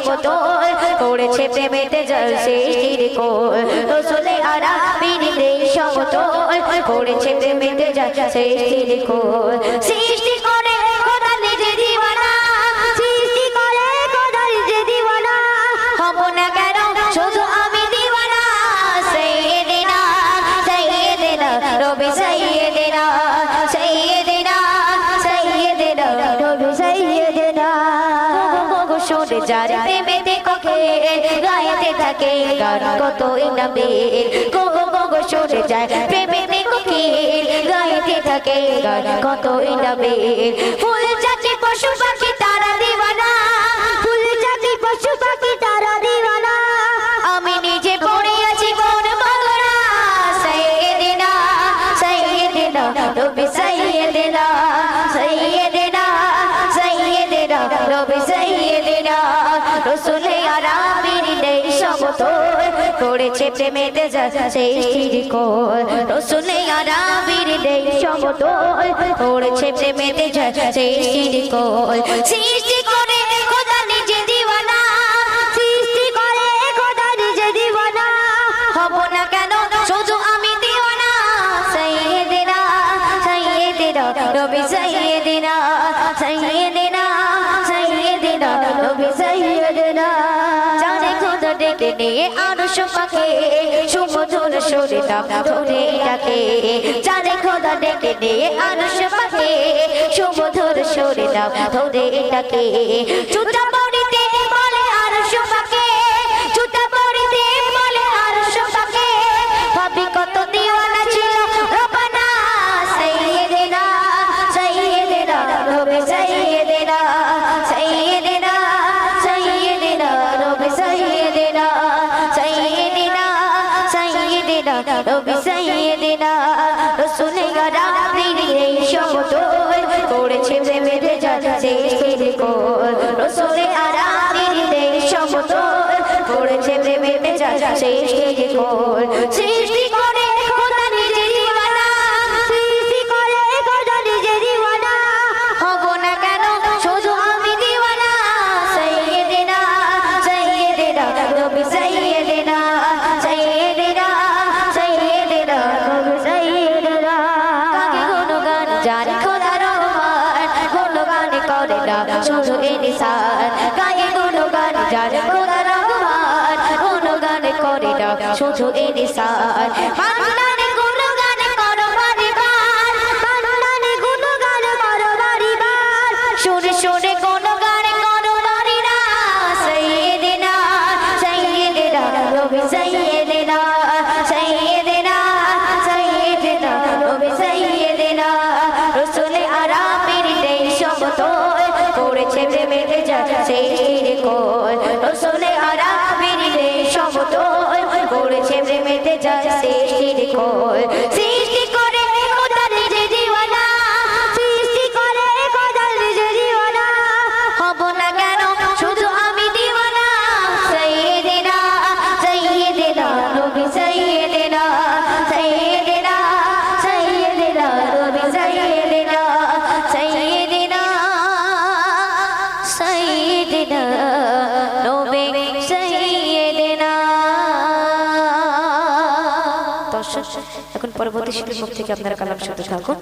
সমতল করেছে প্রেমেতে সৃষ্টির কোল রসুলে আরাবির দেশ সমতল করেছে প্রেমেতে সৃষ্টির কোল সৃষ্টি করে খোদা নিজে দিওয়ানা সৃষ্টি করে খোদা নিজে দিওয়ানা হব না কেন শুধু আমি দিওয়ানা সাইয়েদেনা সাইয়েদেনা নবী সাইয়েদেনা সাইয়েদেনা সাইয়েদেনা নবী সাইয়েদেনা শুনে যার প্রেমেতে কোকে গাইতে থাকে গান কতই নবী গো শুনে যার প্রেমেতে কোকে গাইতে থাকে গান কতই নবী ফুল চাচি পশু পাখি তারা দিওয়ানা ফুল চাচি পশু পাখি তারা দিওয়ানা আমি নিজে পড়ে আছি কোন মগরা সাইয়েদেনা সাইয়েদেনা নবী সাইয়েদেনা সাইয়েদেনা সাইয়েদেনা নবী সাইয়েদেনা রসুলে আরাবির দেশ সমতল করেছে প্রেমেতে সৃষ্টির কোল রসুলে আরাবির দেশ সমতল করেছে প্রেমেতে সৃষ্টির কোল সৃষ্টি করে খোদা নিজে দিওয়ানা সৃষ্টি করে খোদা নিজে দিওয়ানা হব না কেন শুধু আমি দিওয়ানা সাইয়েদেনা সাইয়েদেনা নবী সাইয়েদেনা সাইয়েদেনা সাইয়েদেনা নবী সাইয়েদেনা জানে খোদা ডেকে নিয়ে আরশ পাকে সুমধুর সুরে নাম ধরে ডাকে জানে খোদা ডেকে নিয়ে আরশ পাকে সুমধুর সুরে নাম ধরে ডাকে জুতা পরিতে বলে আরশ পাকে জুতা পরিতে বলে আরশ পাকে ভাবি কত দিওয়ানা ছিল রব্বানা সাইয়েদেনা সাইয়েদেনা নবী সাইয়েদেনা সাইয়েদেনা সাইয়েদেনা নবী সাইয়েদেনা সাইয়েদেনা সাইয়েদেনা নবী সাইয়েদেনা রসুলে আরাবির দেশ সমতল করেছে প্রেমেতে সৃষ্টির কোল রসুলে আরাবির দেশ সমতল করেছে প্রেমেতে সৃষ্টির কোল সৃষ্টি করে খোদা নিজে দিওয়ানা সৃষ্টি করে খোদা নিজে দিওয়ানা হব না কেন শুধু আমি দিওয়ানা সাইয়েদেনা সাইয়েদেনা নবী সাইয়েদেনা সাইয়েদেনা সাইয়েদেনা নবী সাইয়েদেনা কাকে গুণগান জানি খোদা রহমান গুণগান করে না শুধু ইনসান কাকে গুণগান জানি খোদা রহমান গুণগান করে না শুধু ইনসান হান্নানে গুণগান করো বারবার হান্নানে গুণগান করো বারবার শুনে শুনে গুণগান করো বারিনা সাইয়েদেনা সাইয়েদেনা নবী সাইয়েদেনা সাইয়েদেনা সাইয়েদেনা নবী সাইয়েদেনা রসুলে আরাবির দেশ সমতল করেছে প্রেমেতে সৃষ্টির কোল রসুলে আরাবির দেশ সমতল করেছে প্রেমেতে সৃষ্টির কোল সৃষ্টি করে খোদা নিজে দিওয়ানা সৃষ্টি করে খোদা নিজে দিওয়ানা হব না কেন শুধু আমি দিওয়ানা সাইয়েদেনা সাইয়েদেনা নবী সাইয়েদেনা সাইয়েদেনা সাইয়েদেনা নবী সাইয়েদেনা সাইয়েদেনা সাইয়েদেনা নবী সাইয়েদেনা দর্শক এখন পরবর্তী শিল্পীর মুখ থেকে আপনারা কালাম শুনতে থাকুন।